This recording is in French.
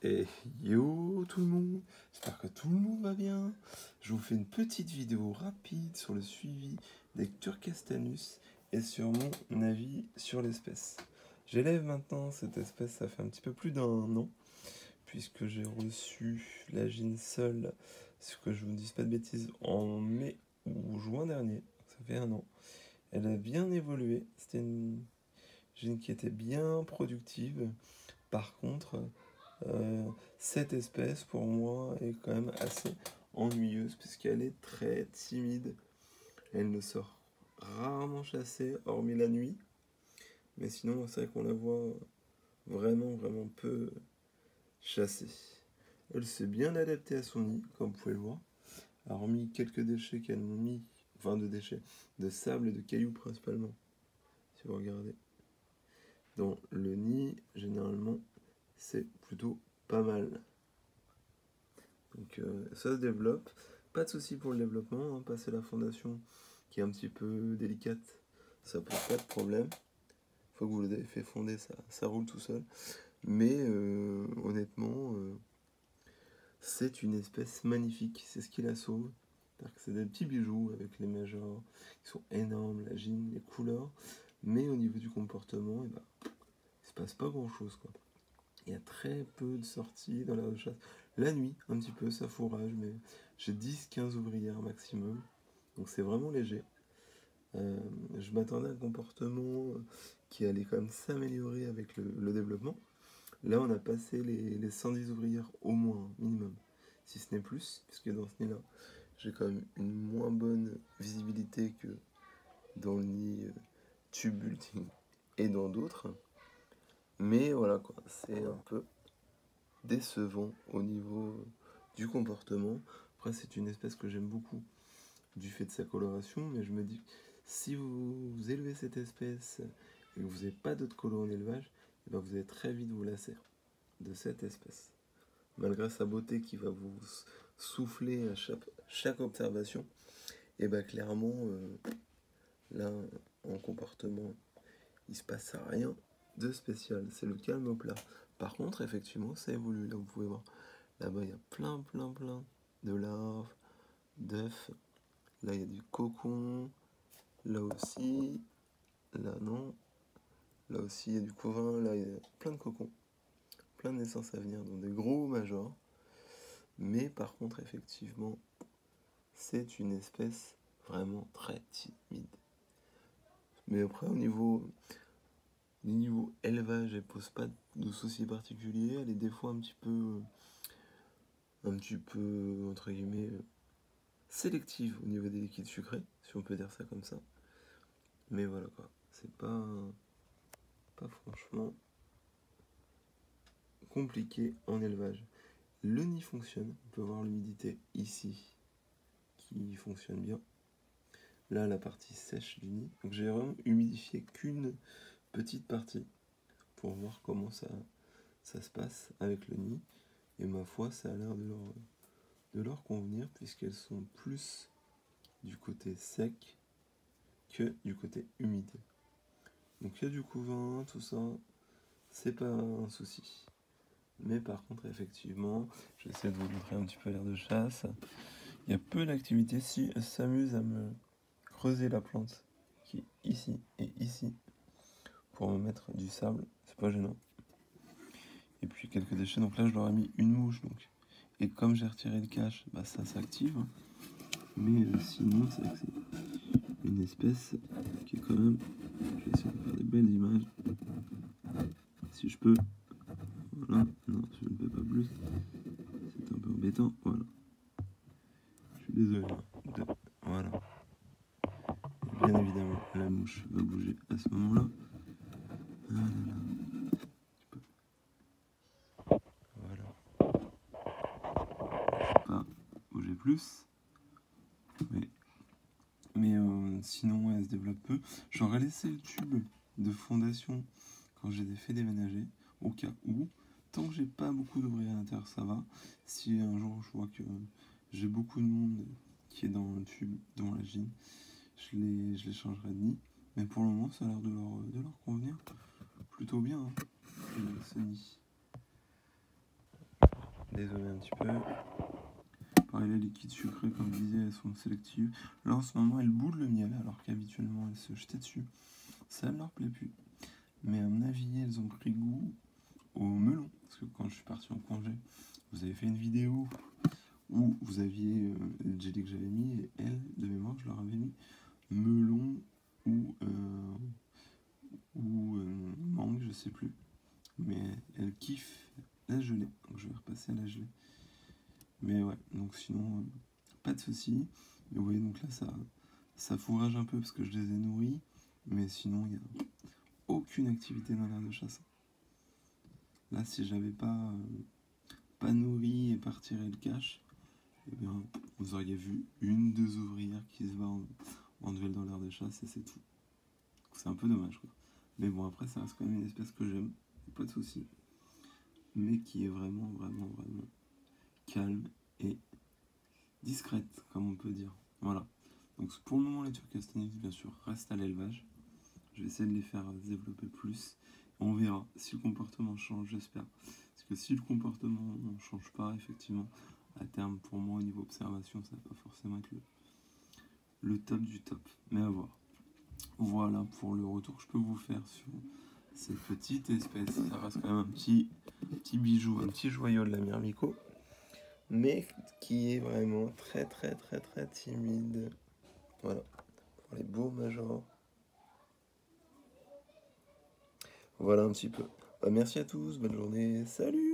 Et yo tout le monde, j'espère que tout le monde va bien. Je vous fais une petite vidéo rapide sur le suivi des Turkestanus et sur mon avis sur l'espèce. J'élève maintenant cette espèce, ça fait un petit peu plus d'un an, puisque j'ai reçu la gine seule, ce que je vous dise pas de bêtises, en mai ou juin dernier, ça fait un an. Elle a bien évolué, c'était une gine qui était bien productive. Par contre, cette espèce, pour moi, est quand même assez ennuyeuse puisqu'elle est très timide. Elle ne sort rarement chasser, hormis la nuit. Mais sinon, c'est vrai qu'on la voit vraiment peu chasser. Elle s'est bien adaptée à son nid, comme vous pouvez le voir. Hormis quelques déchets qu'elle m'a mis, enfin de déchets, de sable et de cailloux principalement. Si vous regardez. Dans le nid, généralement, c'est plutôt pas mal. Donc ça se développe. Pas de souci pour le développement, hein. Passer la fondation qui est un petit peu délicate, ça pose pas de problème. Une fois que vous l'avez fait fonder, ça roule tout seul. Mais honnêtement, c'est une espèce magnifique. C'est ce qui la sauve. C'est des petits bijoux avec les majors qui sont énormes, la gine, les couleurs. Mais au niveau du comportement, il se passe pas grand chose, quoi. Il y a très peu de sorties dans l'aire de chasse. La nuit, un petit peu, ça fourrage, mais j'ai 10-15 ouvrières maximum. Donc c'est vraiment léger. Je m'attendais à un comportement qui allait quand même s'améliorer avec le développement. Là, on a passé les 110 ouvrières au moins, minimum. Si ce n'est plus, puisque dans ce nid-là, j'ai quand même une moins bonne visibilité que dans le nid tubulting et dans d'autres. Mais voilà quoi, c'est un peu décevant au niveau du comportement. Après, c'est une espèce que j'aime beaucoup du fait de sa coloration, mais je me dis que si vous élevez cette espèce et que vous n'avez pas d'autres colos en élevage, et ben vous allez très vite vous lasser de cette espèce. Malgré sa beauté qui va vous souffler à chaque observation, et ben clairement, là, en comportement, il se passe rien de spécial. C'est le calme au plat. Par contre, effectivement, ça évolue. Là, vous pouvez voir. Là-bas, il y a plein de larves, d'œufs. Là, il y a du cocon. Là aussi. Là, non. Là aussi, il y a du couvain. Là, il y a plein de cocons. Plein de naissances à venir. Donc, des gros majors. Mais par contre, effectivement, c'est une espèce vraiment très timide. Mais après, au niveau élevage, elle pose pas de soucis particuliers. Elle est des fois un petit peu entre guillemets, sélective au niveau des liquides sucrés, si on peut dire ça comme ça. Mais voilà quoi, c'est pas franchement compliqué en élevage. Le nid fonctionne, on peut voir l'humidité ici qui fonctionne bien. Là, la partie sèche du nid. Donc j'ai vraiment humidifié qu'une petite partie pour voir comment ça se passe avec le nid. Et ma foi, ça a l'air de leur convenir puisqu'elles sont plus du côté sec que du côté humide. Donc il y a du couvain, tout ça, c'est pas un souci. Mais par contre, effectivement, j'essaie de vous montrer un petit peu l'aire de chasse. Il y a peu d'activité. Si elle s'amuse à me creuser la plante qui est ici et ici pour me mettre du sable, c'est pas gênant. Et puis quelques déchets. Donc là, je leur ai mis une mouche. Donc. Et comme j'ai retiré le cache, bah, ça s'active. Mais sinon, c'est que c'est une espèce qui est quand même... Je vais essayer de faire des belles images. Si je peux. Voilà. Non, je ne peux pas plus. C'est un peu embêtant. Voilà. Je suis désolé. Voilà. Bien évidemment, la mouche va bouger à ce moment-là. Ah là là. Voilà. Je ne peux pas bouger plus. Mais sinon, elle se développe peu. J'aurais laissé le tube de fondation quand j'ai fait déménager, au cas où. Tant que j'ai pas beaucoup d'ouvriers à l'intérieur, ça va. Si un jour je vois que j'ai beaucoup de monde qui est dans le tube, dans la gine, je les changerai de nid. Mais pour le moment, ça a l'air de leur convenir plutôt bien, hein, ce nid. dézoomer un petit peu. Pareil, les liquides sucrés, comme je disais, elles sont sélectives. Là, en ce moment, elles boudent le miel, alors qu'habituellement, elles se jetaient dessus. Ça ne leur plaît plus. Mais à mon avis, elles ont pris goût au melon. Parce que quand je suis parti en congé, vous avez fait une vidéo où vous aviez le jelly que j'avais mis, et elles, de mémoire, je leur avais mis melon ou mangue, je sais plus. Mais elles kiffent la gelée, donc je vais repasser à la gelée. Mais ouais, donc sinon, pas de soucis. Et vous voyez, donc là, ça fourrage un peu parce que je les ai nourris. Mais sinon, il n'y a aucune activité dans l'aire de chasse. Là, si j'avais pas nourri et pas retiré le cache, eh bien, vous auriez vu 1-2 ouvrières qui se battent en duel dans l'aire de chasse et c'est tout. C'est un peu dommage, quoi. Mais bon, après, ça reste quand même une espèce que j'aime, pas de soucis. Mais qui est vraiment, vraiment, vraiment calme et discrète, comme on peut dire. Voilà. Donc pour le moment, les Turcastanus, bien sûr, restent à l'élevage. Je vais essayer de les faire développer plus. On verra si le comportement change, j'espère. Parce que si le comportement ne change pas, effectivement, à terme, pour moi, au niveau observation, ça va pas forcément être le top du top. Mais à voir. Voilà pour le retour que je peux vous faire sur cette petite espèce. Ça reste quand même un petit bijou, un petit joyau de la Myrmico. Mais qui est vraiment très très très très timide. Voilà, pour les beaux majors. Voilà un petit peu. Merci à tous, bonne journée, salut!